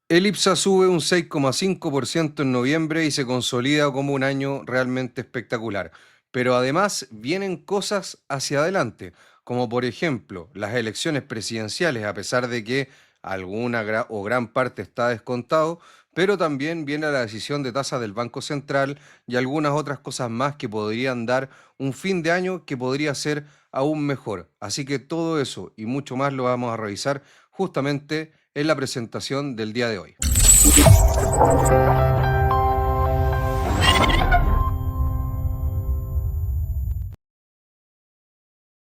El IPSA sube un 6,5% en noviembre y se consolida como un año realmente espectacular. Pero además vienen cosas hacia adelante, como por ejemplo las elecciones presidenciales, a pesar de que o gran parte está descontado, pero también viene la decisión de tasas del Banco Central y algunas otras cosas más que podrían dar un fin de año que podría ser aún mejor. Así que todo eso y mucho más lo vamos a revisar justamente en la presentación del día de hoy.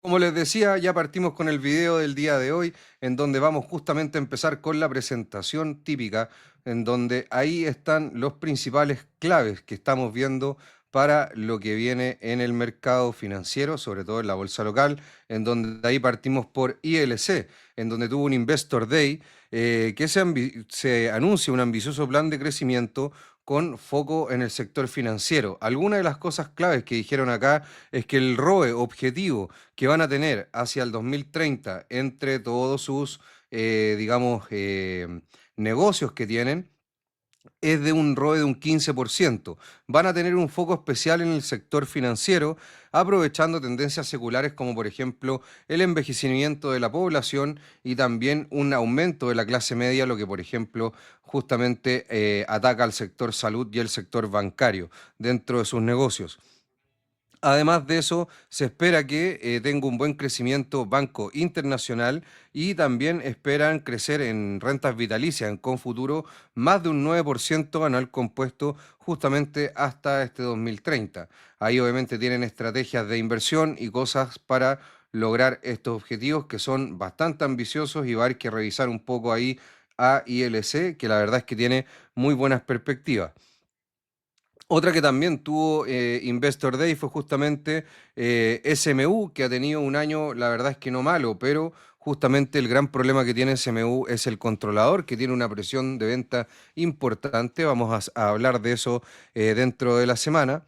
Como les decía, ya partimos con el video del día de hoy, en donde vamos justamente a empezar con la presentación típica, en donde ahí están los principales claves que estamos viendo para lo que viene en el mercado financiero, sobre todo en la bolsa local, en donde ahí partimos por ILC, en donde tuvo un Investor Day que se anuncia un ambicioso plan de crecimiento con foco en el sector financiero. Algunas de las cosas claves que dijeron acá es que el ROE objetivo que van a tener hacia el 2030 entre todos sus, digamos, negocios que tienen, es de un ROE de un 15%. Van a tener un foco especial en el sector financiero, aprovechando tendencias seculares como por ejemplo el envejecimiento de la población y también un aumento de la clase media, lo que por ejemplo justamente ataca al sector salud y el sector bancario dentro de sus negocios. Además de eso, se espera que tenga un buen crecimiento Banco Internacional y también esperan crecer en rentas vitalicias en Confuturo más de un 9% anual compuesto justamente hasta este 2030. Ahí obviamente tienen estrategias de inversión y cosas para lograr estos objetivos que son bastante ambiciosos y va a haber que revisar un poco ahí a ILC, que la verdad es que tiene muy buenas perspectivas. Otra que también tuvo Investor Day fue justamente SMU, que ha tenido un año, la verdad es que no malo, pero justamente el gran problema que tiene SMU es el controlador, que tiene una presión de venta importante. Vamos a hablar de eso dentro de la semana.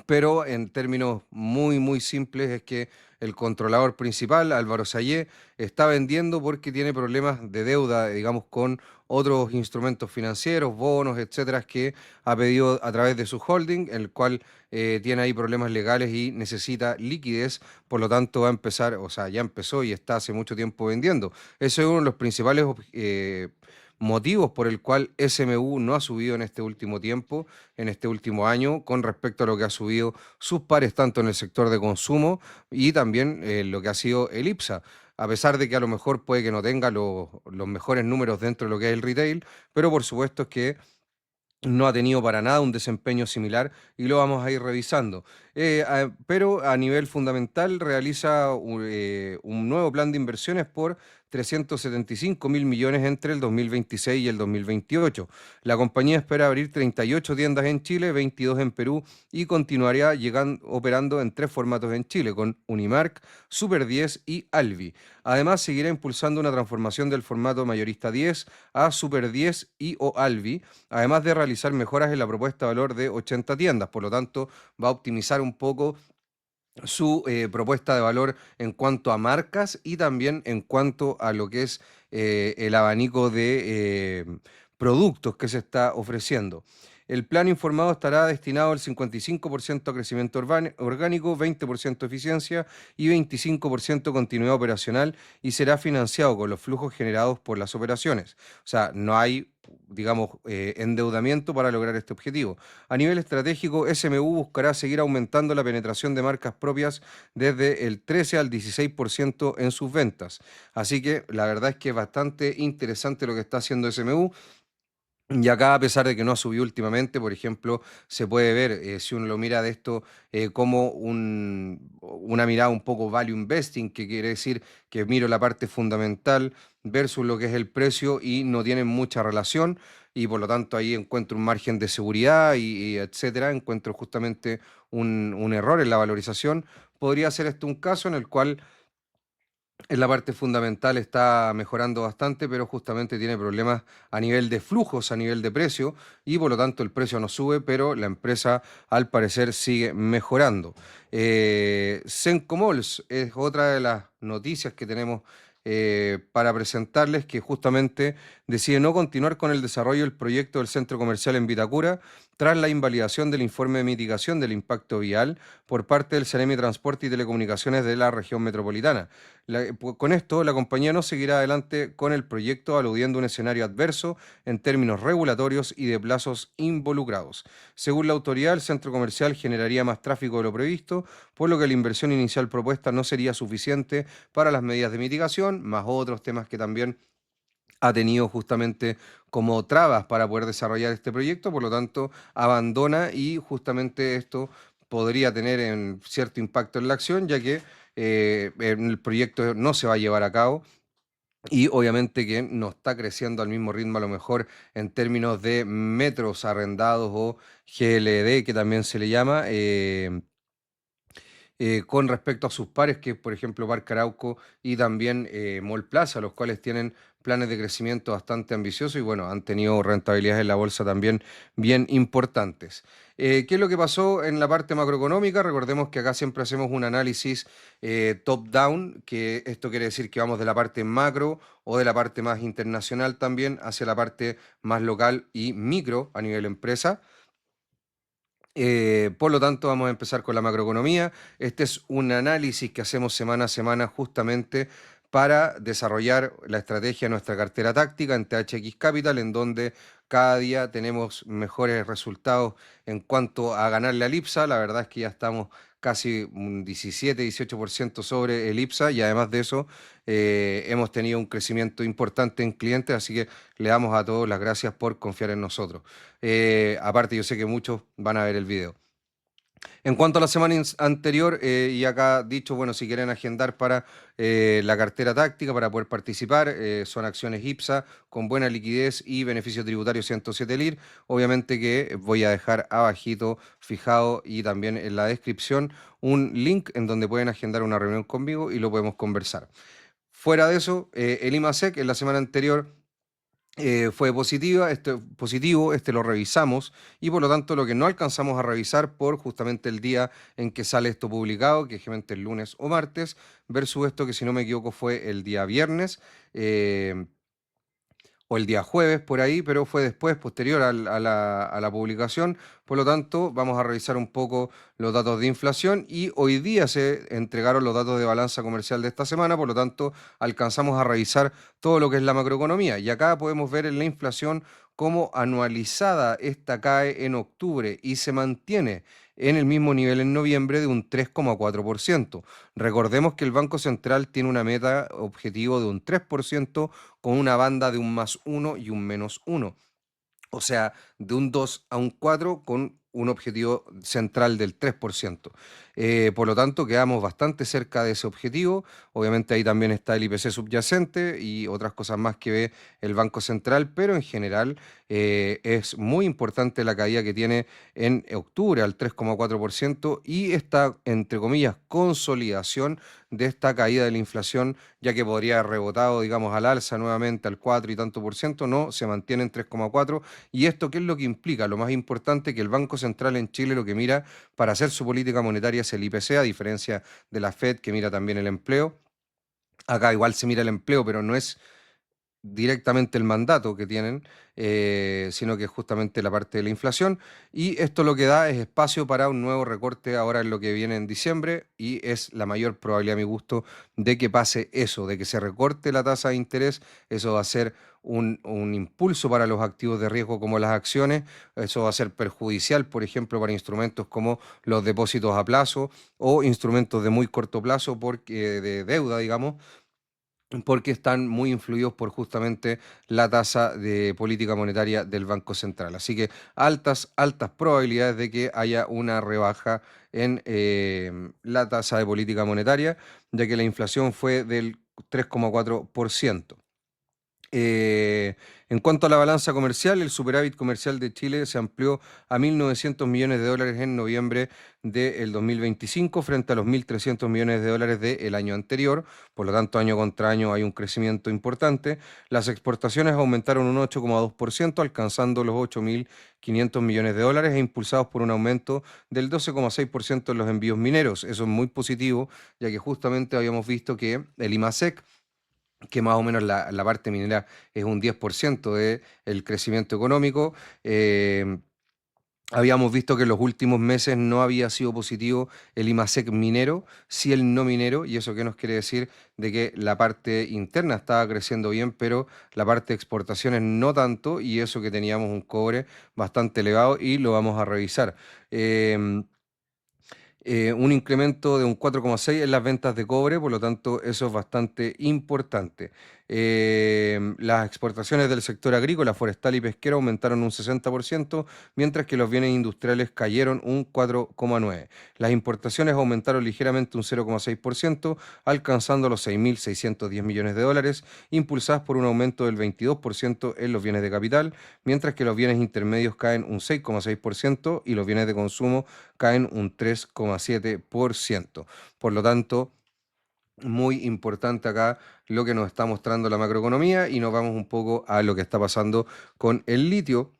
Pero en términos muy simples es que el controlador principal, Álvaro Sayé, está vendiendo porque tiene problemas de deuda, digamos, con otros instrumentos financieros, bonos, etcétera, que ha pedido a través de su holding, el cual tiene ahí problemas legales y necesita liquidez, por lo tanto va a empezar, o sea, ya empezó y está hace mucho tiempo vendiendo. Ese es uno de los principales motivos por el cual SMU no ha subido en este último tiempo, en este último año, con respecto a lo que ha subido sus pares tanto en el sector de consumo y también lo que ha sido el IPSA. A pesar de que a lo mejor puede que no tenga los mejores números dentro de lo que es el retail, pero por supuesto es que no ha tenido para nada un desempeño similar y lo vamos a ir revisando. Pero a nivel fundamental realiza un nuevo plan de inversiones por 375 mil millones entre el 2026 y el 2028. La compañía espera abrir 38 tiendas en Chile, 22 en Perú y continuaría operando en tres formatos en Chile, con Unimark, Super 10 y Alvi. Además, seguirá impulsando una transformación del formato mayorista 10 a Super 10 y o Alvi, además de realizar mejoras en la propuesta de valor de 80 tiendas. Por lo tanto, va a optimizar un poco su propuesta de valor en cuanto a marcas y también en cuanto a lo que es el abanico de productos que se está ofreciendo. El plan informado estará destinado al 55% a crecimiento orgánico, 20% eficiencia y 25% continuidad operacional y será financiado con los flujos generados por las operaciones. O sea, no hay, digamos, endeudamiento para lograr este objetivo. A nivel estratégico, SMU buscará seguir aumentando la penetración de marcas propias desde el 13 al 16% en sus ventas. Así que la verdad es que es bastante interesante lo que está haciendo SMU. Y acá, a pesar de que no ha subido últimamente, por ejemplo, se puede ver, si uno lo mira de esto, como una mirada un poco value investing, que quiere decir que miro la parte fundamental versus lo que es el precio y no tienen mucha relación, y por lo tanto ahí encuentro un margen de seguridad y etcétera, encuentro justamente un error en la valorización. Podría ser este un caso en el cual en la parte fundamental está mejorando bastante, pero justamente tiene problemas a nivel de flujos, a nivel de precio, y por lo tanto el precio no sube, pero la empresa al parecer sigue mejorando. Sencomols es otra de las noticias que tenemos para presentarles que justamente decide no continuar con el desarrollo del proyecto del centro comercial en Vitacura tras la invalidación del informe de mitigación del impacto vial por parte del Ceremi de Transporte y Telecomunicaciones de la región metropolitana. Con esto, la compañía no seguirá adelante con el proyecto, aludiendo a un escenario adverso en términos regulatorios y de plazos involucrados. Según la autoridad, el centro comercial generaría más tráfico de lo previsto, por lo que la inversión inicial propuesta no sería suficiente para las medidas de mitigación, más otros temas que también ha tenido justamente como trabas para poder desarrollar este proyecto, por lo tanto abandona y justamente esto podría tener en cierto impacto en la acción, ya que el proyecto no se va a llevar a cabo y obviamente que no está creciendo al mismo ritmo a lo mejor en términos de metros arrendados o GLD, que también se le llama. Con respecto a sus pares, que es por ejemplo Parque Arauco y también Mall Plaza, los cuales tienen planes de crecimiento bastante ambiciosos y bueno, han tenido rentabilidades en la bolsa también bien importantes. ¿Qué es lo que pasó en la parte macroeconómica? Recordemos que acá siempre hacemos un análisis top-down, que esto quiere decir que vamos de la parte macro o de la parte más internacional también hacia la parte más local y micro a nivel empresa. Por lo tanto, vamos a empezar con la macroeconomía. Este es un análisis que hacemos semana a semana justamente para desarrollar la estrategia de nuestra cartera táctica en THX Capital, en donde cada día tenemos mejores resultados en cuanto a ganarle al IPSA. La verdad es que ya estamos casi un 17-18% sobre el IPSA y además de eso hemos tenido un crecimiento importante en clientes, así que le damos a todos las gracias por confiar en nosotros. Aparte, yo sé que muchos van a ver el video. En cuanto a la semana anterior, y acá dicho, bueno, si quieren agendar para la cartera táctica, para poder participar, son acciones IPSA con buena liquidez y beneficio tributario 107 LIR. Obviamente que voy a dejar abajito fijado y también en la descripción un link en donde pueden agendar una reunión conmigo y lo podemos conversar. Fuera de eso, el IMASEC en la semana anterior fue positivo, este lo revisamos y por lo tanto lo que no alcanzamos a revisar por justamente el día en que sale esto publicado, que es generalmente el lunes o martes, versus esto que si no me equivoco fue el día viernes. O el día jueves por ahí, pero fue después, posterior a la publicación. Por lo tanto, vamos a revisar un poco los datos de inflación y hoy día se entregaron los datos de balanza comercial de esta semana, por lo tanto, alcanzamos a revisar todo lo que es la macroeconomía. Y acá podemos ver en la inflación cómo anualizada esta cae en octubre y se mantiene en el mismo nivel en noviembre de un 3,4%. Recordemos que el Banco Central tiene una meta objetivo de un 3% con una banda de un +1 y un -1. O sea, de un 2 a un 4 con un objetivo central del 3%. Por lo tanto, quedamos bastante cerca de ese objetivo. Obviamente ahí también está el IPC subyacente y otras cosas más que ve el Banco Central, pero en general es muy importante la caída que tiene en octubre al 3,4% y esta, entre comillas, consolidación de esta caída de la inflación, ya que podría haber rebotado, digamos, al alza nuevamente al 4 y tanto por ciento, no, se mantiene en 3,4. ¿Y esto qué es lo que implica? Lo más importante, que el Banco Central en Chile lo que mira para hacer su política monetaria es el IPC, a diferencia de la Fed, que mira también el empleo. Acá igual se mira el empleo, pero no es directamente el mandato que tienen, sino que es justamente la parte de la inflación. Y esto lo que da es espacio para un nuevo recorte ahora en lo que viene en diciembre y es la mayor probabilidad, a mi gusto, de que pase eso, de que se recorte la tasa de interés. Eso va a ser un impulso para los activos de riesgo como las acciones. Eso va a ser perjudicial, por ejemplo, para instrumentos como los depósitos a plazo o instrumentos de muy corto plazo porque, de deuda, digamos, porque están muy influidos por justamente la tasa de política monetaria del Banco Central. Así que altas probabilidades de que haya una rebaja en la tasa de política monetaria, ya que la inflación fue del 3,4%. Eh, en cuanto a la balanza comercial, el superávit comercial de Chile se amplió a 1.900 millones de dólares en noviembre del 2025 frente a los 1.300 millones de dólares del año anterior. Por lo tanto, año contra año hay un crecimiento importante. Las exportaciones aumentaron un 8,2%, alcanzando los 8.500 millones de dólares e impulsados por un aumento del 12,6% en los envíos mineros. Eso es muy positivo, ya que justamente habíamos visto que el IMASEC que más o menos la parte minera es un 10% del crecimiento económico. Habíamos visto que en los últimos meses no había sido positivo el IMASEC minero, sí el no minero, y eso qué nos quiere decir de que la parte interna estaba creciendo bien, pero la parte de exportaciones no tanto, y eso que teníamos un cobre bastante elevado y lo vamos a revisar. Em, un incremento de un 4,6 en las ventas de cobre, por lo tanto eso es bastante importante. Las exportaciones del sector agrícola, forestal y pesquero aumentaron un 60%, mientras que los bienes industriales cayeron un 4,9. Las importaciones aumentaron ligeramente un 0,6%, alcanzando los 6.610 millones de dólares, impulsadas por un aumento del 22% en los bienes de capital, mientras que los bienes intermedios caen un 6,6% y los bienes de consumo caen un 3,7%. Por lo tanto, muy importante acá lo que nos está mostrando la macroeconomía y nos vamos un poco a lo que está pasando con el litio,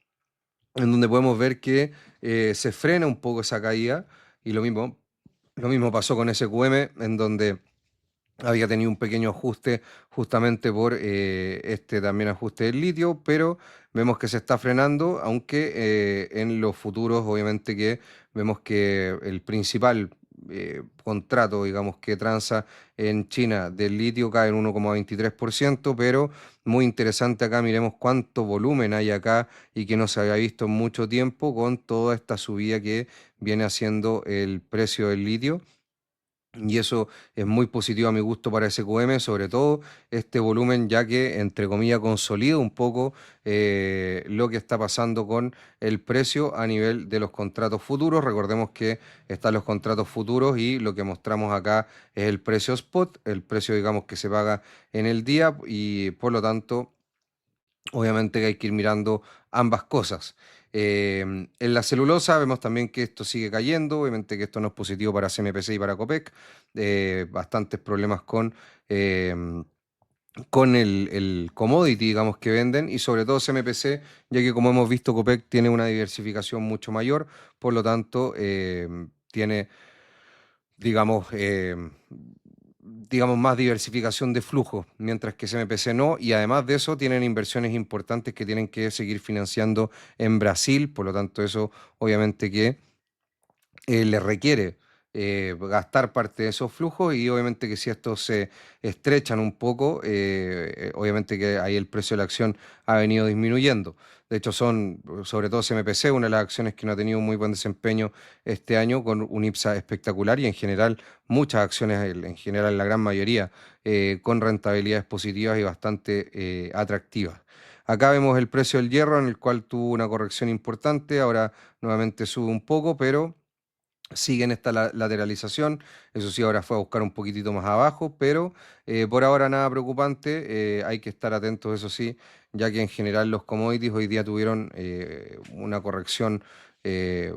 en donde podemos ver que se frena un poco esa caída y lo mismo pasó con SQM, en donde había tenido un pequeño ajuste justamente por este también ajuste del litio, pero vemos que se está frenando, aunque en los futuros obviamente que vemos que el principal contrato, digamos, que transa en China del litio cae en 1,23%, pero muy interesante acá, miremos cuánto volumen hay acá y que no se había visto en mucho tiempo con toda esta subida que viene haciendo el precio del litio. Y eso es muy positivo a mi gusto para SQM, sobre todo este volumen, ya que, entre comillas, consolida un poco lo que está pasando con el precio a nivel de los contratos futuros. Recordemos que están los contratos futuros y lo que mostramos acá es el precio spot, el precio, digamos, que se paga en el día y por lo tanto obviamente que hay que ir mirando ambas cosas. En la celulosa vemos también que esto sigue cayendo, obviamente que esto no es positivo para CMPC y para Copec, bastantes problemas con el commodity, digamos, que venden y sobre todo CMPC, ya que como hemos visto Copec tiene una diversificación mucho mayor, por lo tanto tiene digamos, digamos, más diversificación de flujo, mientras que CMPC no, y además de eso tienen inversiones importantes que tienen que seguir financiando en Brasil, por lo tanto eso obviamente que le requiere gastar parte de esos flujos y obviamente que si estos se estrechan un poco, obviamente que ahí el precio de la acción ha venido disminuyendo. De hecho, son, sobre todo CMPC, una de las acciones que no ha tenido un muy buen desempeño este año, con un IPSA espectacular y en general muchas acciones, en general la gran mayoría, con rentabilidades positivas y bastante atractivas. Acá vemos el precio del hierro, en el cual tuvo una corrección importante, ahora nuevamente sube un poco, pero sigue en esta lateralización, eso sí, ahora fue a buscar un poquitito más abajo, pero por ahora nada preocupante, hay que estar atentos, eso sí, ya que en general los commodities hoy día tuvieron una corrección, eh,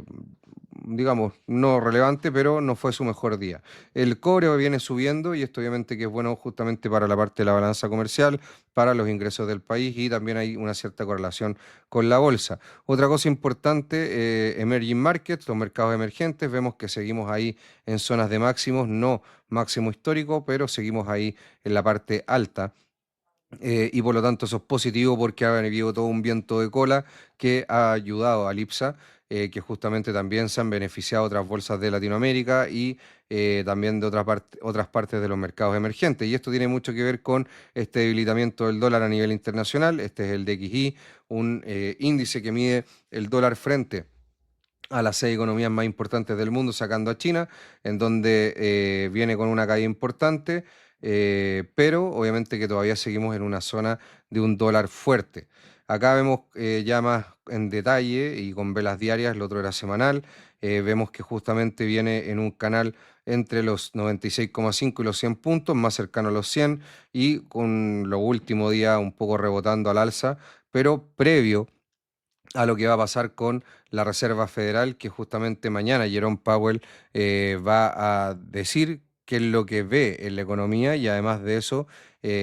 digamos, no relevante, pero no fue su mejor día. El cobre viene subiendo y esto obviamente que es bueno justamente para la parte de la balanza comercial, para los ingresos del país y también hay una cierta correlación con la bolsa. Otra cosa importante, emerging markets, los mercados emergentes, vemos que seguimos ahí en zonas de máximos, no máximo histórico, pero seguimos ahí en la parte alta. Y por lo tanto eso es positivo porque ha habido todo un viento de cola que ha ayudado al IPSA, que justamente también se han beneficiado otras bolsas de Latinoamérica y también de otras partes de los mercados emergentes. Y esto tiene mucho que ver con este debilitamiento del dólar a nivel internacional. Este es el DXY, un índice que mide el dólar frente a las 6 economías más importantes del mundo, sacando a China, en donde viene con una caída importante, pero obviamente que todavía seguimos en una zona de un dólar fuerte. Acá vemos ya más en detalle y con velas diarias, el otro era semanal, vemos que justamente viene en un canal entre los 96,5 y los 100 puntos, más cercano a los 100 y con lo último día un poco rebotando al alza, pero previo a lo que va a pasar con la Reserva Federal, que justamente mañana Jerome Powell va a decir qué es lo que ve en la economía y además de eso,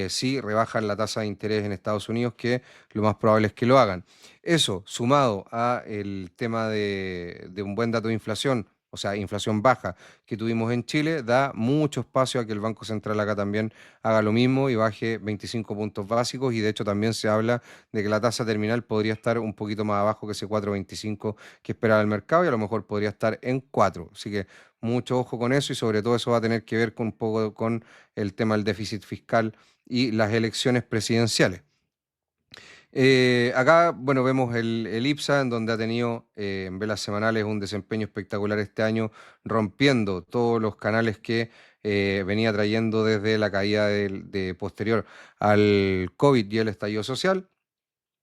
si rebajan la tasa de interés en Estados Unidos, que lo más probable es que lo hagan. Eso, sumado a el tema de un buen dato de inflación o sea, inflación baja que tuvimos en Chile, da mucho espacio a que el Banco Central acá también haga lo mismo y baje 25 puntos básicos. Y de hecho también se habla de que la tasa terminal podría estar un poquito más abajo que ese 4,25 que esperaba el mercado, y a lo mejor podría estar en 4. Así que mucho ojo con eso, y sobre todo eso va a tener que ver con un poco con el tema del déficit fiscal y las elecciones presidenciales. Acá, bueno, vemos el IPSA, en donde ha tenido en velas semanales un desempeño espectacular este año, rompiendo todos los canales que venía trayendo desde la caída posterior al COVID y el estallido social.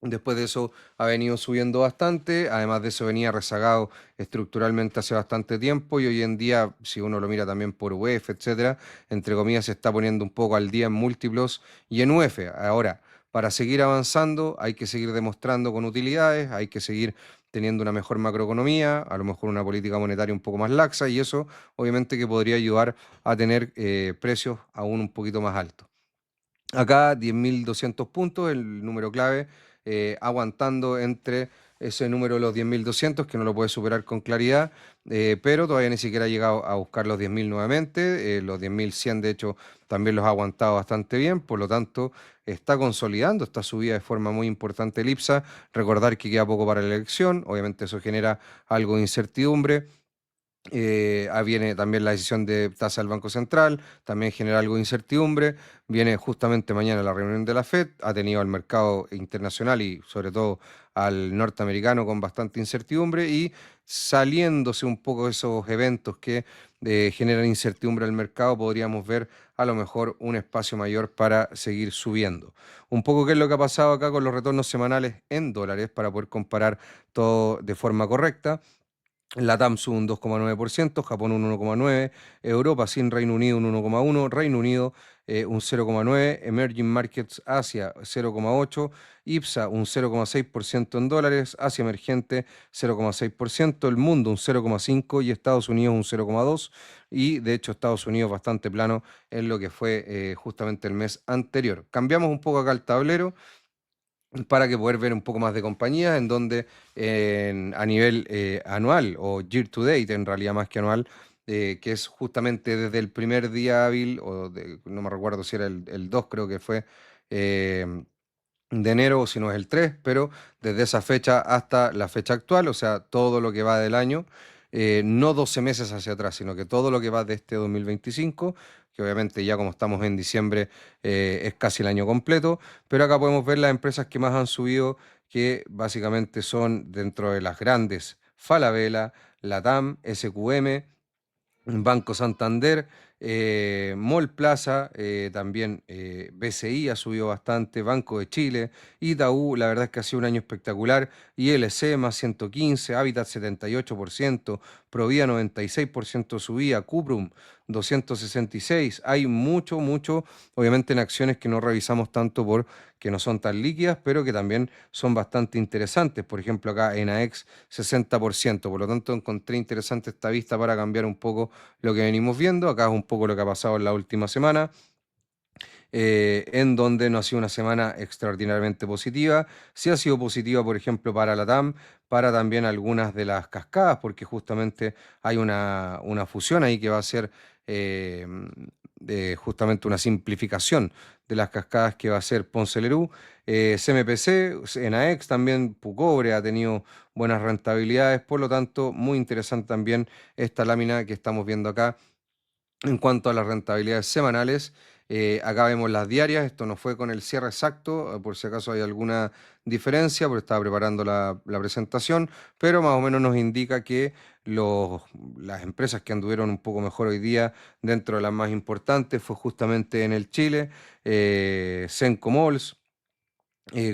Después de eso ha venido subiendo bastante, además de eso venía rezagado estructuralmente hace bastante tiempo, y hoy en día, si uno lo mira también por UEF, etcétera, entre comillas, se está poniendo un poco al día en múltiplos y en UEF. Ahora, para seguir avanzando hay que seguir demostrando con utilidades, hay que seguir teniendo una mejor macroeconomía, a lo mejor una política monetaria un poco más laxa, y eso obviamente que podría ayudar a tener precios aún un poquito más altos. Acá 10.200 puntos, el número clave, aguantando entre ese número de los 10.200, que no lo puede superar con claridad, pero todavía ni siquiera ha llegado a buscar los 10.000 nuevamente. Los 10.100 de hecho también los ha aguantado bastante bien, por lo tanto está consolidando esta subida de forma muy importante el IPSA. Recordar que queda poco para la elección, obviamente eso genera algo de incertidumbre. Viene también la decisión de tasa del Banco Central, también genera algo de incertidumbre. Viene justamente mañana la reunión de la Fed, ha tenido al mercado internacional y sobre todo al norteamericano con bastante incertidumbre, y saliéndose un poco de esos eventos que generan incertidumbre al mercado, podríamos ver a lo mejor un espacio mayor para seguir subiendo. Un poco qué es lo que ha pasado acá con los retornos semanales en dólares para poder comparar todo de forma correcta. LATAM sube un 2,9%, Japón un 1,9%, Europa sin Reino Unido un 1,1%, Reino Unido un 0,9%, Emerging Markets Asia 0,8%, IPSA un 0,6% en dólares, Asia Emergente 0,6%, el mundo un 0,5% y Estados Unidos un 0,2%. Y de hecho Estados Unidos bastante plano en lo que fue justamente el mes anterior. Cambiamos un poco acá el tablero para que poder ver un poco más de compañía, en donde a nivel anual o year to date, en realidad más que anual, que es justamente desde el primer día hábil, no me recuerdo si era el 2, creo que fue, eh, de enero, o si no es el 3, pero desde esa fecha hasta la fecha actual, o sea, todo lo que va del año, no 12 meses hacia atrás, sino que todo lo que va de este 2025, que obviamente ya como estamos en diciembre es casi el año completo. Pero acá podemos ver las empresas que más han subido, que básicamente son dentro de las grandes: Falabella, Latam, SQM, Banco Santander, Mall Plaza, también BCI ha subido bastante, Banco de Chile, Itaú, la verdad es que ha sido un año espectacular, ILC más 115, Habitat 78%, Provía 96% subida, Cuprum 266. Hay mucho, mucho, obviamente en acciones que no revisamos tanto porque no son tan líquidas, pero que también son bastante interesantes. Por ejemplo, acá en AEX 60%, por lo tanto encontré interesante esta vista para cambiar un poco lo que venimos viendo. Acá es un poco lo que ha pasado en la última semana, en donde no ha sido una semana extraordinariamente positiva. Sí ha sido positiva, por ejemplo, para la TAM, para también algunas de las cascadas, porque justamente hay una fusión ahí que va a ser eh, justamente una simplificación de las cascadas que va a ser Ponce Lerú. CMPC, Enaex también, Pucobre ha tenido buenas rentabilidades, por lo tanto, muy interesante también esta lámina que estamos viendo acá en cuanto a las rentabilidades semanales. Acá vemos las diarias, esto no fue con el cierre exacto, por si acaso hay alguna diferencia, porque estaba preparando la presentación, pero más o menos nos indica que los, las empresas que anduvieron un poco mejor hoy día, dentro de las más importantes, fue justamente en el Chile, Senco Malls,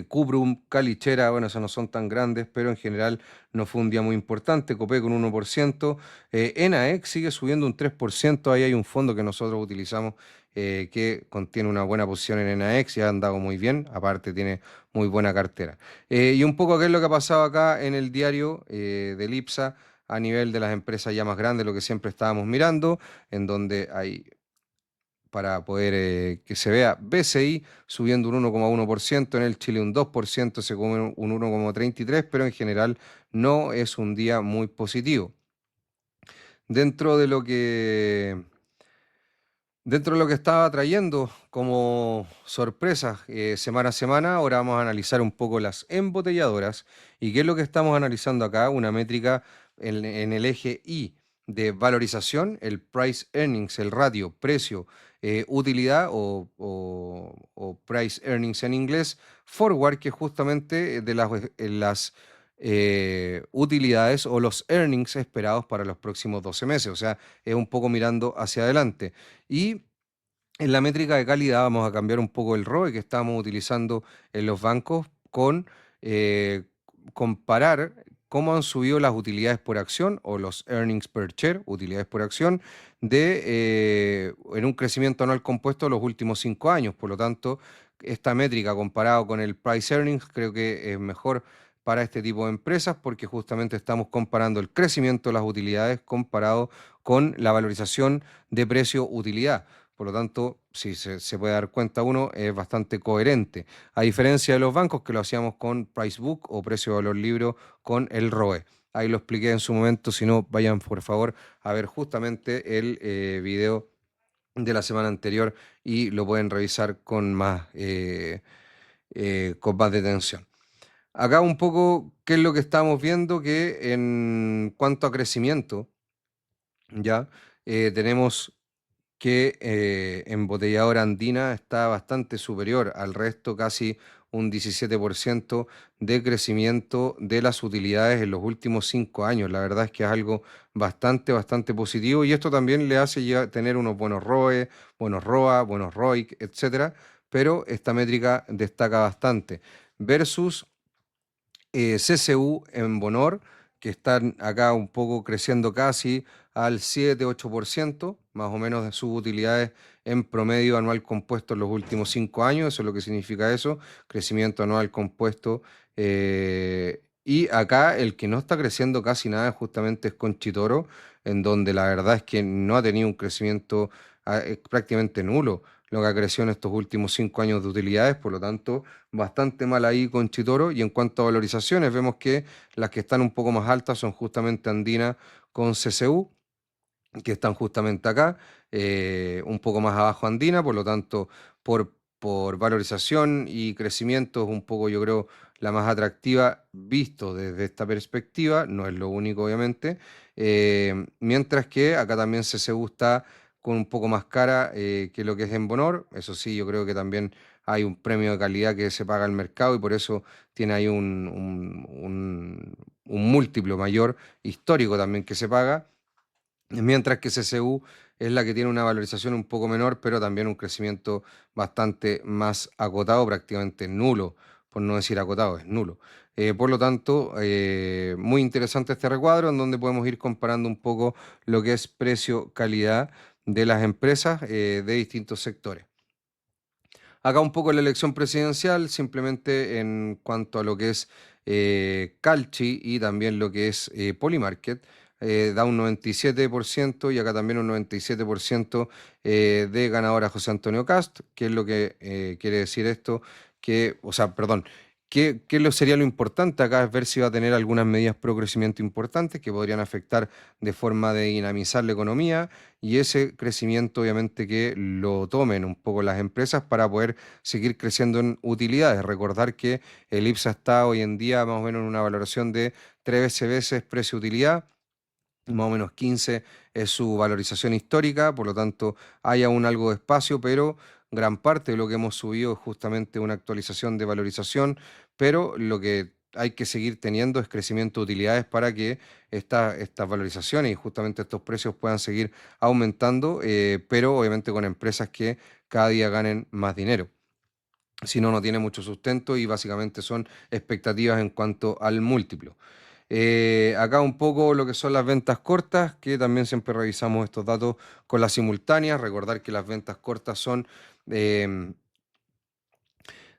Cuprum, Calichera, bueno, esos no son tan grandes, pero en general no fue un día muy importante. Copé con 1%, Enaex sigue subiendo un 3%. Ahí hay un fondo que nosotros utilizamos que contiene una buena posición en Enaex y ha andado muy bien, aparte tiene muy buena cartera. Y un poco qué es lo que ha pasado acá en el diario del IPSA a nivel de las empresas ya más grandes, lo que siempre estábamos mirando, en donde hay, para poder que se vea, BCI subiendo un 1,1%, en el Chile un 2%, se come un 1,33%, pero en general no es un día muy positivo. dentro de lo que Dentro de lo que estaba trayendo como sorpresa semana a semana, ahora vamos a analizar un poco las embotelladoras y qué es lo que estamos analizando acá, una métrica en el eje I de valorización, el price earnings, el ratio precio utilidad o price earnings en inglés, forward, que es justamente de las utilidades o los earnings esperados para los próximos 12 meses, o sea, es un poco mirando hacia adelante. Y en la métrica de calidad vamos a cambiar un poco el ROE que estamos utilizando en los bancos con eh, comparar cómo han subido las utilidades por acción o los earnings per share, utilidades por acción, en un crecimiento anual compuesto los últimos 5 años. Por lo tanto, esta métrica comparado con el price earnings creo que es mejor para este tipo de empresas porque justamente estamos comparando el crecimiento de las utilidades comparado con la valorización de precio-utilidad. Por lo tanto, si se puede dar cuenta uno, es bastante coherente. A diferencia de los bancos que lo hacíamos con Price Book o precio de valor libro con el ROE. Ahí lo expliqué en su momento, si no, vayan por favor a ver justamente el video de la semana anterior y lo pueden revisar con más detención. Acá un poco, ¿qué es lo que estamos viendo? Que en cuanto a crecimiento, ya tenemos que embotelladora andina está bastante superior al resto, casi un 17% de crecimiento de las utilidades en los últimos 5 años. La verdad es que es algo bastante positivo y esto también le hace ya tener unos buenos ROE, buenos ROA, buenos ROIC, etcétera, pero esta métrica destaca bastante. Versus CCU en Bonor, que están acá un poco creciendo casi al 7-8%, más o menos de sus utilidades en promedio anual compuesto en los últimos 5 años. Eso es lo que significa eso, crecimiento anual compuesto. Y acá el que no está creciendo casi nada justamente es Conchitoro, en donde la verdad es que no ha tenido un crecimiento prácticamente nulo lo que ha crecido en estos últimos 5 años de utilidades, por lo tanto, bastante mal ahí con Chitoro. Y en cuanto a valorizaciones, vemos que las que están un poco más altas son justamente Andina con CCU, que están justamente acá, un poco más abajo Andina, por lo tanto, por valorización y crecimiento es un poco, yo creo, la más atractiva visto desde esta perspectiva, no es lo único, obviamente, mientras que acá también CCU está con un poco más cara que lo que es en Bonor, eso sí, yo creo que también hay un premio de calidad que se paga al mercado y por eso tiene ahí un múltiplo mayor histórico también que se paga. Mientras que CCU es la que tiene una valorización un poco menor, pero también un crecimiento bastante más acotado, prácticamente nulo, por no decir acotado, es nulo. Por lo tanto, muy interesante este recuadro en donde podemos ir comparando un poco lo que es precio-calidad de las empresas de distintos sectores. Acá un poco la elección presidencial, simplemente en cuanto a lo que es Calchi y también lo que es Polymarket, da un 97% y acá también un 97% de ganador a José Antonio Cast. ¿Qué es lo que quiere decir esto? Que, o sea, perdón, sería lo importante acá? Es ver si va a tener algunas medidas pro crecimiento importantes que podrían afectar de forma de dinamizar la economía y ese crecimiento obviamente que lo tomen un poco las empresas para poder seguir creciendo en utilidades. Recordar que el IPSA está hoy en día más o menos en una valoración de 13 veces precio-utilidad, más o menos 15 es su valorización histórica, por lo tanto hay aún algo de espacio, pero gran parte de lo que hemos subido es justamente una actualización de valorización, pero lo que hay que seguir teniendo es crecimiento de utilidades para que estas valorizaciones y justamente estos precios puedan seguir aumentando, pero obviamente con empresas que cada día ganen más dinero. Si no, no tiene mucho sustento y básicamente son expectativas en cuanto al múltiplo. Acá un poco lo que son las ventas cortas, que también siempre revisamos estos datos con las simultáneas. Recordar que las ventas cortas son em,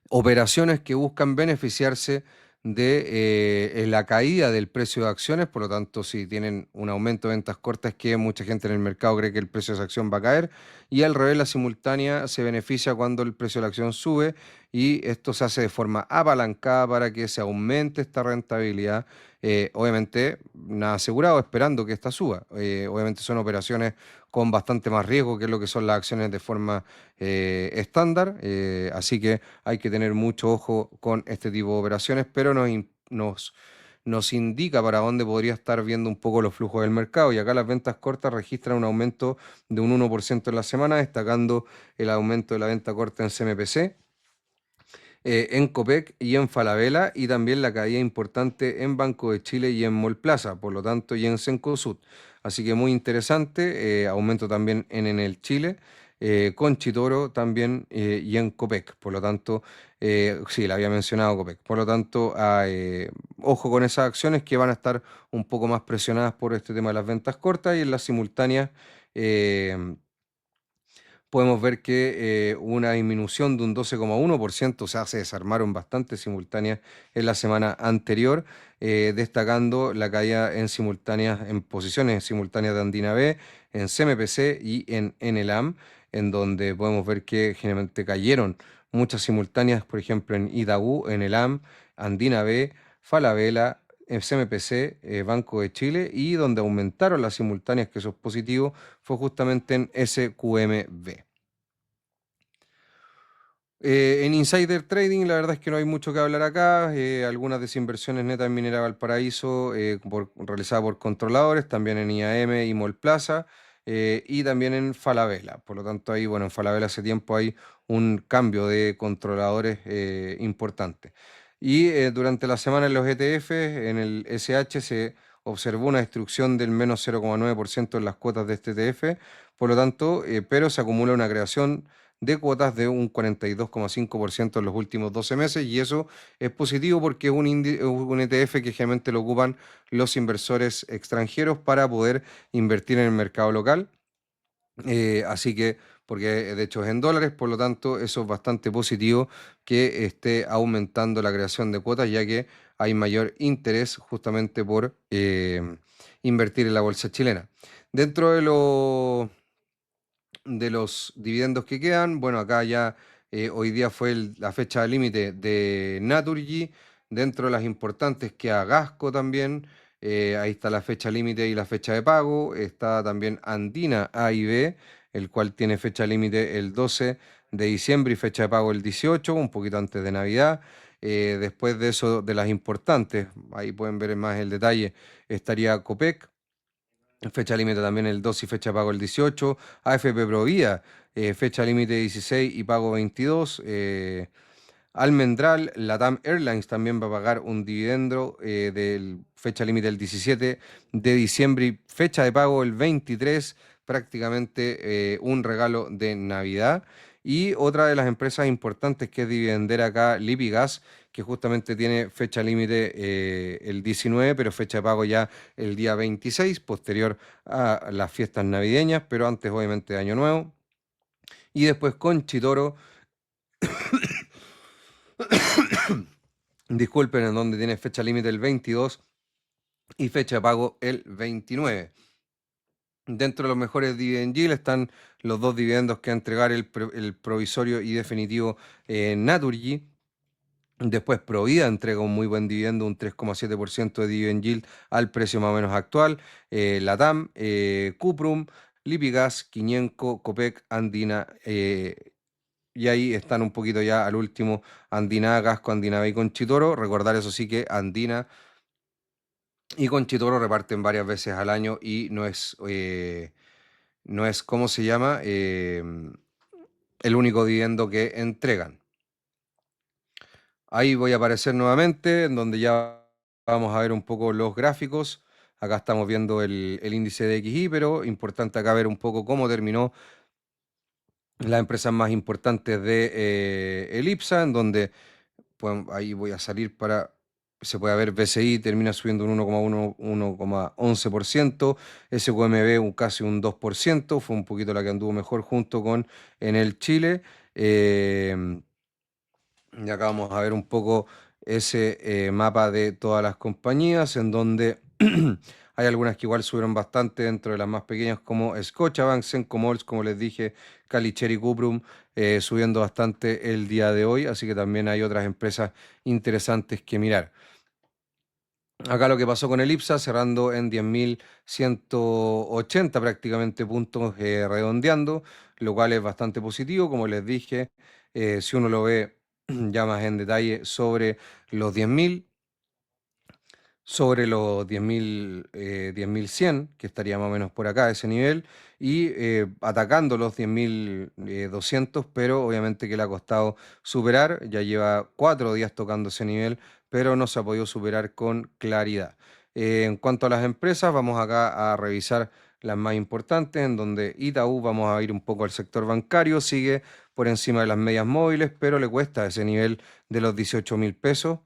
operaciones que buscan beneficiarse de la caída del precio de acciones, por lo tanto, si tienen un aumento de ventas cortas, es que mucha gente en el mercado cree que el precio de esa acción va a caer, y al revés, la simultánea se beneficia cuando el precio de la acción sube y esto se hace de forma apalancada para que se aumente esta rentabilidad. Obviamente, nada asegurado, esperando que esta suba. Obviamente son operaciones con bastante más riesgo que lo que son las acciones de forma estándar, así que hay que tener mucho ojo con este tipo de operaciones, pero nos indica para dónde podría estar viendo un poco los flujos del mercado. Y acá las ventas cortas registran un aumento de un 1% en la semana, destacando el aumento de la venta corta en CMPC, en Copec y en Falabella, y también la caída importante en Banco de Chile y en Mallplaza, por lo tanto, y en Cencosud. Así que muy interesante, aumento también en el Chile, con Chitoro también, y en Copec, por lo tanto, sí, la había mencionado Copec, por lo tanto, ojo con esas acciones que van a estar un poco más presionadas por este tema de las ventas cortas, y en las simultáneas. Podemos ver que hubo una disminución de un 12,1%, o sea, se desarmaron bastante simultáneas en la semana anterior, destacando la caída en simultáneas, en posiciones simultáneas de Andina B, en CMPC y en NLAM, en donde podemos ver que generalmente cayeron muchas simultáneas, por ejemplo, en Itaú, NLAM, Andina B, Falabella, CMPC, Banco de Chile, y donde aumentaron las simultáneas, que eso es positivo, fue justamente en SQMB. En Insider Trading, la verdad es que no hay mucho que hablar acá. Algunas desinversiones netas en Minera Valparaíso, realizadas por controladores, también en IAM y Mallplaza, y también en Falabella. Por lo tanto, ahí, bueno, en Falabella hace tiempo hay un cambio de controladores importante. Y durante la semana en los ETF, en el SH se observó una destrucción del menos 0,9% en las cuotas de este ETF, por lo tanto, pero se acumula una creación de cuotas de un 42,5% en los últimos 12 meses, y eso es positivo porque es un ETF que generalmente lo ocupan los inversores extranjeros para poder invertir en el mercado local. Así que, porque de hecho es en dólares, por lo tanto, eso es bastante positivo que esté aumentando la creación de cuotas, ya que hay mayor interés justamente por invertir en la bolsa chilena. Dentro de los dividendos que quedan, bueno, acá ya hoy día fue la fecha límite de Naturgy. Dentro de las importantes queda Gasco también. Ahí está la fecha límite y la fecha de pago. Está también Andina A y B, el cual tiene fecha límite el 12 de diciembre y fecha de pago el 18, un poquito antes de Navidad. Después de eso, de las importantes, ahí pueden ver más el detalle, estaría Copec, fecha límite también el 2 y fecha de pago el 18. AFP Provida, fecha límite 16 y pago 22. Almendral, Latam Airlines también va a pagar un dividendo del fecha límite el 17 de diciembre y fecha de pago el 23, prácticamente un regalo de Navidad. Y otra de las empresas importantes que es dividendera acá, Lipigas, que justamente tiene fecha límite el 19, pero fecha de pago ya el día 26, posterior a las fiestas navideñas, pero antes obviamente de Año Nuevo. Y después con Chitoro, disculpen, en donde tiene fecha límite el 22 y fecha de pago el 29. Dentro de los mejores dividend yield están los dos dividendos que va a entregar el provisorio y definitivo Naturgy. Después Provida entrega un muy buen dividendo, un 3,7% de dividend yield al precio más o menos actual. Latam, Cuprum, Lipigas, Quiñenco, Copec, Andina, y ahí están un poquito ya al último Andina, Gasco, Andina B y Conchitoro. Recordar eso sí que Andina y Conchitoro reparten varias veces al año y no es, ¿cómo se llama? El único dividendo que entregan. Ahí voy a aparecer nuevamente, en donde ya vamos a ver un poco los gráficos. Acá estamos viendo el índice de XY, pero importante acá ver un poco cómo terminó las empresas más importantes de el IPSA, en donde pues, ahí voy a salir para, se puede ver BCI termina subiendo un 1,1, 1,11%, SQMB casi un 2%, fue un poquito la que anduvo mejor junto con en el Chile. Y acá vamos a ver un poco ese mapa de todas las compañías, en donde hay algunas que igual subieron bastante dentro de las más pequeñas, como Scotiabank, Sencomols, como les dije, Calicheri Cuprum, subiendo bastante el día de hoy, así que también hay otras empresas interesantes que mirar. Acá lo que pasó con el IPSA, cerrando en 10.180 prácticamente puntos, redondeando, lo cual es bastante positivo, como les dije, si uno lo ve ya más en detalle los 10.000 sobre los 10.100, que estaría más o menos por acá, ese nivel, y atacando los 10.200, pero obviamente que le ha costado superar, ya lleva 4 días tocando ese nivel, pero no se ha podido superar con claridad. En cuanto a las empresas, vamos acá a revisar las más importantes, en donde Itaú, vamos a ir un poco al sector bancario, sigue por encima de las medias móviles, pero le cuesta ese nivel de los 18.000 pesos,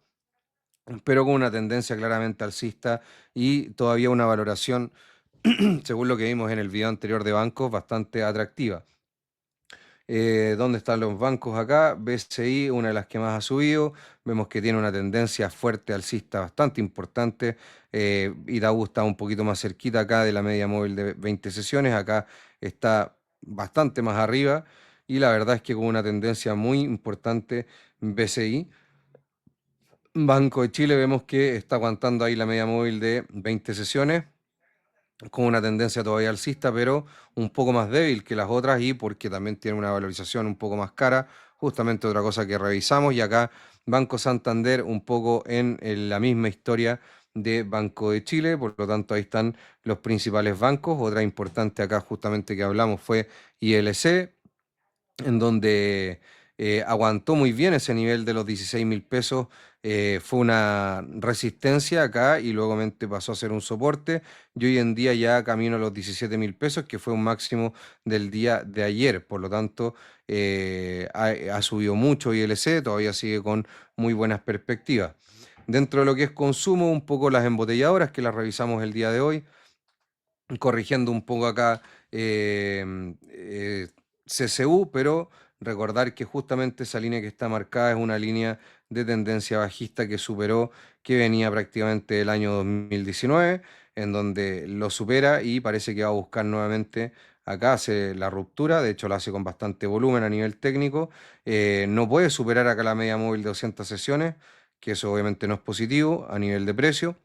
pero con una tendencia claramente alcista y todavía una valoración, según lo que vimos en el video anterior de bancos, bastante atractiva. ¿Dónde están los bancos acá? BCI, una de las que más ha subido. Vemos que tiene una tendencia fuerte alcista bastante importante. Itaú está un poquito más cerquita acá de la media móvil de 20 sesiones. Acá está bastante más arriba. Y la verdad es que con una tendencia muy importante BCI. Banco de Chile vemos que está aguantando ahí la media móvil de 20 sesiones con una tendencia todavía alcista, pero un poco más débil que las otras y porque también tiene una valorización un poco más cara, justamente otra cosa que revisamos. Y acá Banco Santander un poco en la misma historia de Banco de Chile, por lo tanto ahí están los principales bancos. Otra importante acá justamente que hablamos fue ILC, en donde aguantó muy bien ese nivel de los 16.000 pesos. Fue una resistencia acá y luego pasó a ser un soporte, y hoy en día ya camino a los 17.000 pesos, que fue un máximo del día de ayer. Por lo tanto, ha subido mucho ILC, todavía sigue con muy buenas perspectivas. Dentro de lo que es consumo, un poco las embotelladoras que las revisamos el día de hoy, corrigiendo un poco acá CCU, pero recordar que justamente esa línea que está marcada es una línea de tendencia bajista que superó, que venía prácticamente del año 2019, en donde lo supera y parece que va a buscar nuevamente. Acá hace la ruptura, de hecho la hace con bastante volumen a nivel técnico. No puede superar acá la media móvil de 200 sesiones, que eso obviamente no es positivo a nivel de precio,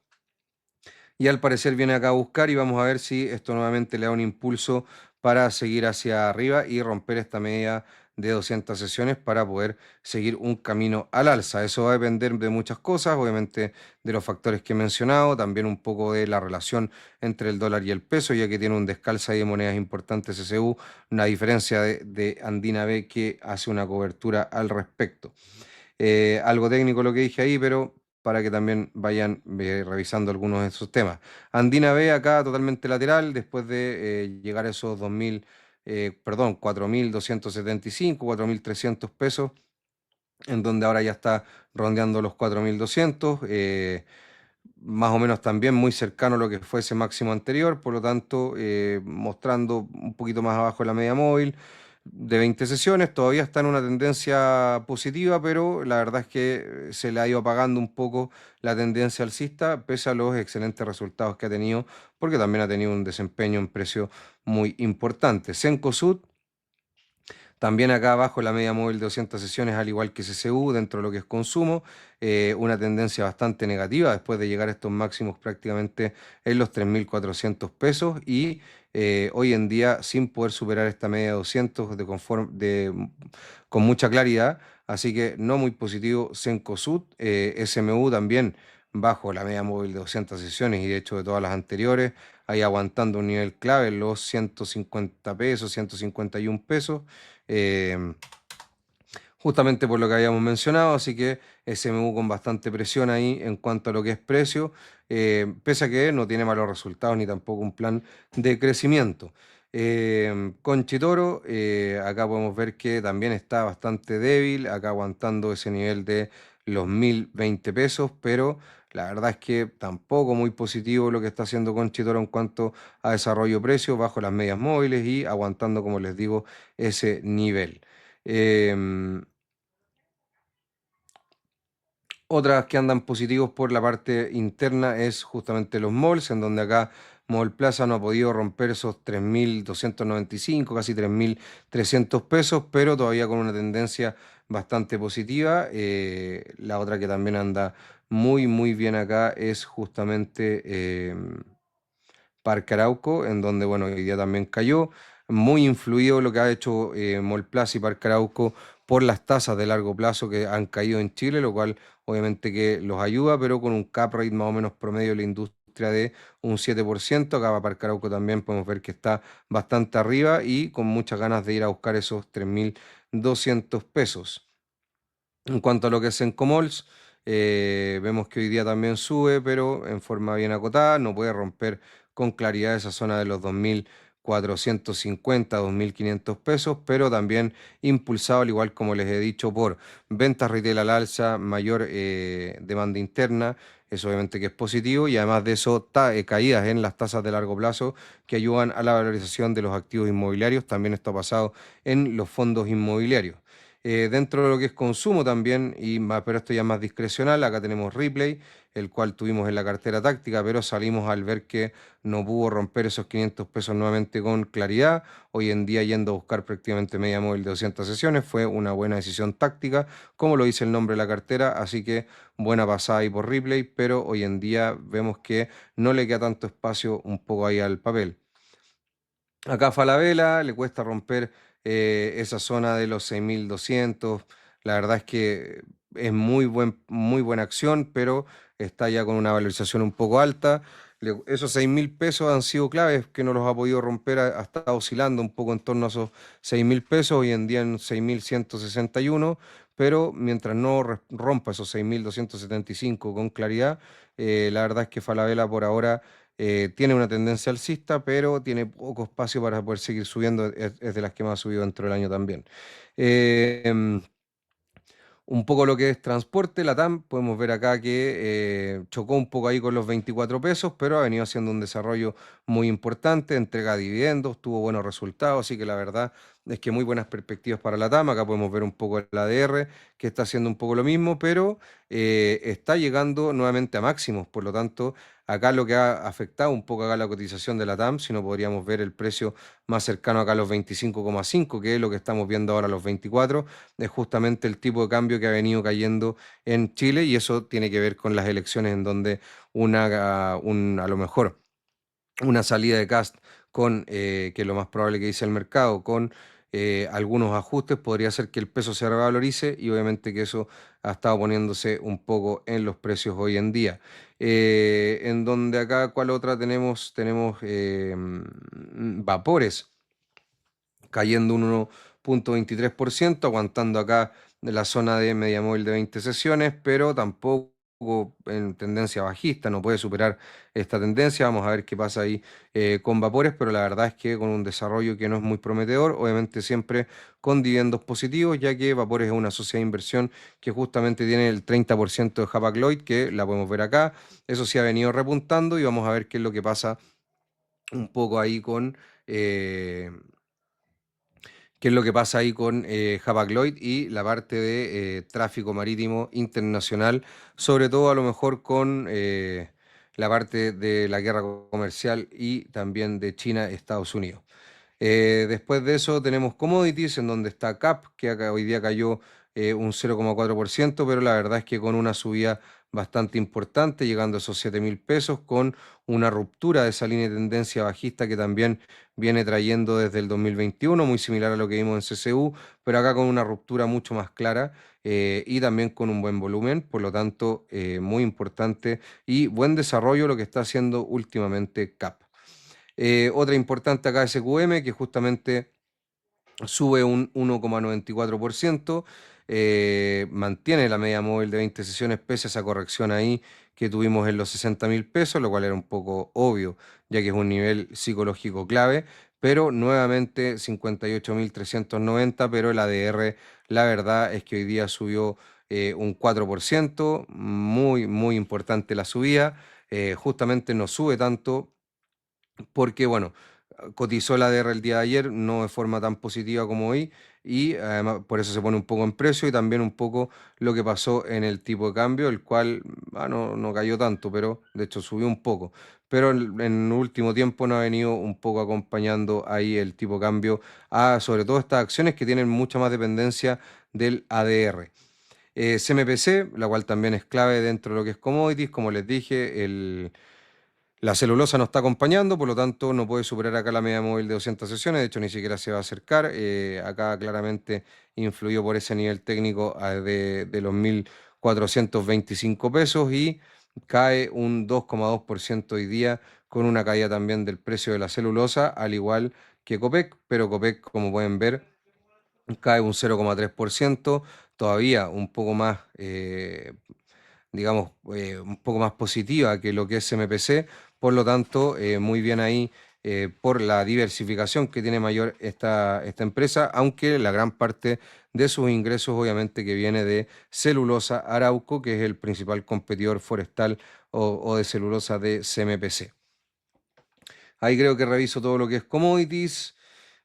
y al parecer viene acá a buscar, y vamos a ver si esto nuevamente le da un impulso para seguir hacia arriba y romper esta media de 200 sesiones para poder seguir un camino al alza. Eso va a depender de muchas cosas, obviamente de los factores que he mencionado, también un poco de la relación entre el dólar y el peso, ya que tiene un descalce ahí de monedas importantes CCU, una diferencia de Andina B que hace una cobertura al respecto. Algo técnico lo que dije ahí, pero para que también vayan revisando algunos de esos temas. Andina B acá totalmente lateral, después de llegar a esos 4.275, 4.300 pesos, en donde ahora ya está rondeando los 4.200, más o menos también muy cercano a lo que fue ese máximo anterior, por lo tanto, mostrando un poquito más abajo la media móvil de 20 sesiones. Todavía está en una tendencia positiva, pero la verdad es que se le ha ido apagando un poco la tendencia alcista, pese a los excelentes resultados que ha tenido, porque también ha tenido un desempeño en precio muy importante. Cencosud también acá abajo la media móvil de 200 sesiones, al igual que CCU, dentro de lo que es consumo, una tendencia bastante negativa después de llegar a estos máximos prácticamente en los 3.400 pesos, y hoy en día sin poder superar esta media de 200 con mucha claridad. Así que no muy positivo Cencosud. SMU también bajo la media móvil de 200 sesiones y de hecho de todas las anteriores, ahí aguantando un nivel clave en los 150 pesos, 151 pesos, eh, justamente por lo que habíamos mencionado. Así que SMU con bastante presión ahí en cuanto a lo que es precio, pese a que no tiene malos resultados ni tampoco un plan de crecimiento. Conchitoro, acá podemos ver que también está bastante débil, acá aguantando ese nivel de los 1.020 pesos, pero la verdad es que tampoco muy positivo lo que está haciendo Conchitoro en cuanto a desarrollo precio, bajo las medias móviles y aguantando, como les digo, ese nivel. Em, Otras que andan positivos por la parte interna es justamente los malls, en donde acá Plaza no ha podido romper esos 3.295, casi 3.300 pesos, pero todavía con una tendencia bastante positiva. La otra que también anda muy, muy bien acá es justamente Parque Arauco, en donde, bueno, hoy día también cayó. Muy influido lo que ha hecho Plaza y Parque Arauco por las tasas de largo plazo que han caído en Chile, lo cual obviamente que los ayuda, pero con un cap rate más o menos promedio de la industria de un 7%. Acá para Parque Arauco también podemos ver que está bastante arriba y con muchas ganas de ir a buscar esos 3.200 pesos. En cuanto a lo que es Encomols, vemos que hoy día también sube, pero en forma bien acotada, no puede romper con claridad esa zona de los 2.450, 2.500 pesos, pero también impulsado, al igual como les he dicho, por ventas retail al alza, mayor demanda interna, eso obviamente que es positivo, y además de eso, caídas en las tasas de largo plazo que ayudan a la valorización de los activos inmobiliarios, también esto ha pasado en los fondos inmobiliarios. Dentro de lo que es consumo también, pero esto ya es más discrecional, acá tenemos Ripley, el cual tuvimos en la cartera táctica, pero salimos al ver que no pudo romper esos 500 pesos nuevamente con claridad. Hoy en día yendo a buscar prácticamente media móvil de 200 sesiones, fue una buena decisión táctica, como lo dice el nombre de la cartera, así que buena pasada ahí por Ripley, pero hoy en día vemos que no le queda tanto espacio un poco ahí al papel. Acá Falabella le cuesta romper esa zona de los 6.200. La verdad es que es muy buena acción, pero está ya con una valorización un poco alta. Esos 6.000 pesos han sido claves que no los ha podido romper, ha estado oscilando un poco en torno a esos 6.000 pesos, hoy en día en 6.161, pero mientras no rompa esos 6.275 con claridad, la verdad es que Falabella por ahora tiene una tendencia alcista, pero tiene poco espacio para poder seguir subiendo. Es de las que más ha subido dentro del año también. Eh, em, un poco lo que es transporte, la TAM, podemos ver acá que chocó un poco ahí con los 24 pesos, pero ha venido haciendo un desarrollo muy importante, entrega dividendos, tuvo buenos resultados, así que la verdad es que muy buenas perspectivas para la TAM. Acá podemos ver un poco el ADR, que está haciendo un poco lo mismo, pero está llegando nuevamente a máximos, por lo tanto, acá lo que ha afectado un poco acá la cotización de la TAM, si no podríamos ver el precio más cercano acá a los 25,5, que es lo que estamos viendo ahora a los 24, es justamente el tipo de cambio que ha venido cayendo en Chile, y eso tiene que ver con las elecciones en donde a lo mejor una salida de Cast con, que es lo más probable que dice el mercado, con algunos ajustes, podría ser que el peso se revalorice, y obviamente que eso ha estado poniéndose un poco en los precios hoy en día. En donde acá, ¿cuál otra tenemos? Tenemos Vapores cayendo un 1,23%, aguantando acá de la zona de media móvil de 20 sesiones, pero tampoco en tendencia bajista, no puede superar esta tendencia. Vamos a ver qué pasa ahí con Vapores, pero la verdad es que con un desarrollo que no es muy prometedor, obviamente siempre con dividendos positivos, ya que Vapores es una sociedad de inversión que justamente tiene el 30% de Hapag-Lloyd, que la podemos ver acá. Eso sí ha venido repuntando, y vamos a ver qué es lo que pasa un poco ahí con... qué es lo que pasa ahí con Hapag-Lloyd y la parte de tráfico marítimo internacional, sobre todo a lo mejor con la parte de la guerra comercial y también de China-Estados Unidos. Después de eso tenemos commodities, en donde está CAP, que hoy día cayó un 0,4%, pero la verdad es que con una subida bastante importante, llegando a esos 7.000 pesos, con una ruptura de esa línea de tendencia bajista que también viene trayendo desde el 2021, muy similar a lo que vimos en CCU, pero acá con una ruptura mucho más clara y también con un buen volumen, por lo tanto, muy importante y buen desarrollo lo que está haciendo últimamente CAP. Otra importante acá es SQM, que justamente sube un 1,94%, mantiene la media móvil de 20 sesiones pese a esa corrección ahí que tuvimos en los 60.000 pesos, lo cual era un poco obvio, ya que es un nivel psicológico clave, pero nuevamente 58.390, pero el ADR, la verdad es que hoy día subió un 4%, muy, muy importante la subida. Justamente no sube tanto porque, bueno, cotizó la DR el día de ayer, no de forma tan positiva como hoy, y además por eso se pone un poco en precio y también un poco lo que pasó en el tipo de cambio, el cual no cayó tanto, pero de hecho subió un poco. Pero en el último tiempo nos ha venido un poco acompañando ahí el tipo de cambio a sobre todo estas acciones que tienen mucha más dependencia del ADR. CMPC, la cual también es clave dentro de lo que es commodities, como les dije, la celulosa nos está acompañando, por lo tanto no puede superar acá la media móvil de 200 sesiones, de hecho ni siquiera se va a acercar. Acá claramente influyó por ese nivel técnico de los 1.425 pesos y cae un 2,2% hoy día con una caída también del precio de la celulosa, al igual que Copec, pero Copec, como pueden ver, cae un 0,3%, todavía un poco más, digamos, un poco más positiva que lo que es MPC, por lo tanto, muy bien ahí por la diversificación que tiene mayor esta empresa, aunque la gran parte de sus ingresos obviamente que viene de celulosa Arauco, que es el principal competidor forestal o de celulosa de CMPC. Ahí creo que reviso todo lo que es commodities.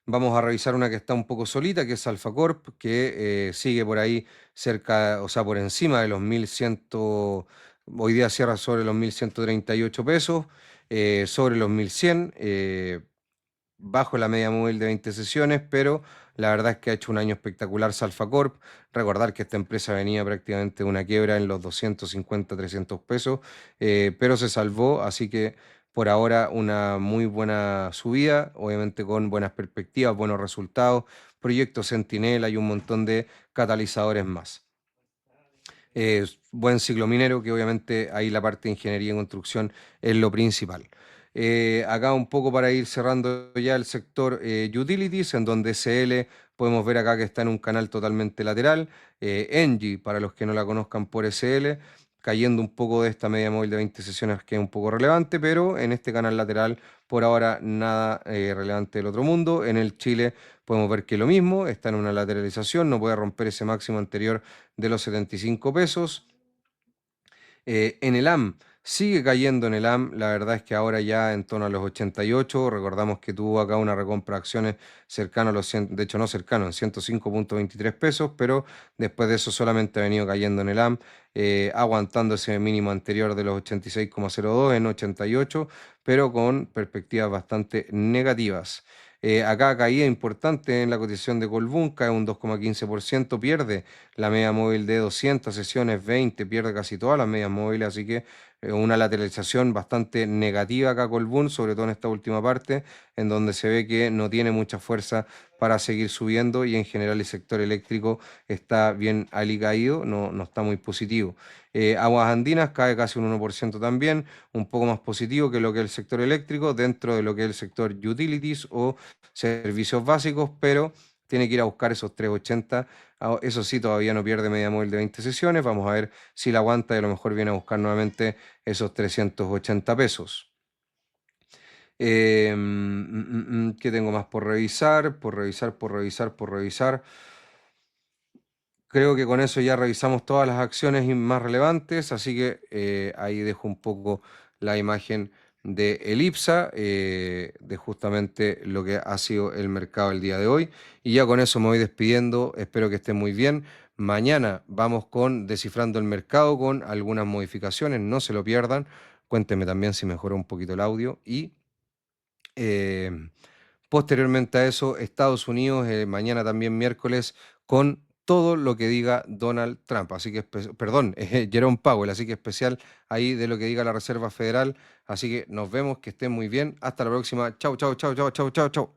Vamos a revisar una que está un poco solita, que es Alfa Corp, que sigue por ahí cerca, o sea, por encima de los 1.100, hoy día cierra sobre los 1.138 pesos, sobre los 1.100, bajo la media móvil de 20 sesiones, pero la verdad es que ha hecho un año espectacular Alfa Corp. Recordar que esta empresa venía prácticamente de una quiebra en los 250, 300 pesos, pero se salvó, así que por ahora una muy buena subida, obviamente con buenas perspectivas, buenos resultados, proyecto Sentinela y un montón de catalizadores más. Buen ciclo minero, que obviamente ahí la parte de ingeniería y construcción es lo principal. Acá un poco para ir cerrando ya el sector utilities, en donde SL podemos ver acá que está en un canal totalmente lateral. Engie, para los que no la conozcan por SL, cayendo un poco de esta media móvil de 20 sesiones que es un poco relevante, pero en este canal lateral por ahora nada relevante del otro mundo. En el Chile podemos ver que lo mismo, está en una lateralización, no puede romper ese máximo anterior de los 75 pesos. En el AM, sigue cayendo en el AM, la verdad es que ahora ya en torno a los 88, recordamos que tuvo acá una recompra de acciones cercano a los 100, de hecho no cercano, en 105,23 pesos, pero después de eso solamente ha venido cayendo en el AM, aguantando ese mínimo anterior de los 86,02 en 88, pero con perspectivas bastante negativas. Acá caída importante en la cotización de Colbún, cae un 2,15%, pierde la media móvil de 200 sesiones, 20, pierde casi todas las medias móviles, así que una lateralización bastante negativa acá Colbún, sobre todo en esta última parte, en donde se ve que no tiene mucha fuerza para seguir subiendo y en general el sector eléctrico está bien alicaído, no está muy positivo. Aguas Andinas cae casi un 1% también, un poco más positivo que lo que es el sector eléctrico, dentro de lo que es el sector utilities o servicios básicos, pero tiene que ir a buscar esos 380. Eso sí, todavía no pierde media móvil de 20 sesiones. Vamos a ver si la aguanta y a lo mejor viene a buscar nuevamente esos 380 pesos. ¿Qué tengo más por revisar? Por revisar. Creo que con eso ya revisamos todas las acciones más relevantes, así que ahí dejo un poco la imagen de Elipsa, de justamente lo que ha sido el mercado el día de hoy. Y ya con eso me voy despidiendo, espero que estén muy bien. Mañana vamos con Descifrando el Mercado con algunas modificaciones, no se lo pierdan. Cuéntenme también si mejoró un poquito el audio y... eh, posteriormente a eso, Estados Unidos, mañana también miércoles, con todo lo que diga Donald Trump. Así que, perdón, Jerome Powell, así que especial ahí de lo que diga la Reserva Federal. Así que nos vemos, que estén muy bien. Hasta la próxima. Chau, chau, chau, chau, chau, chau, chau.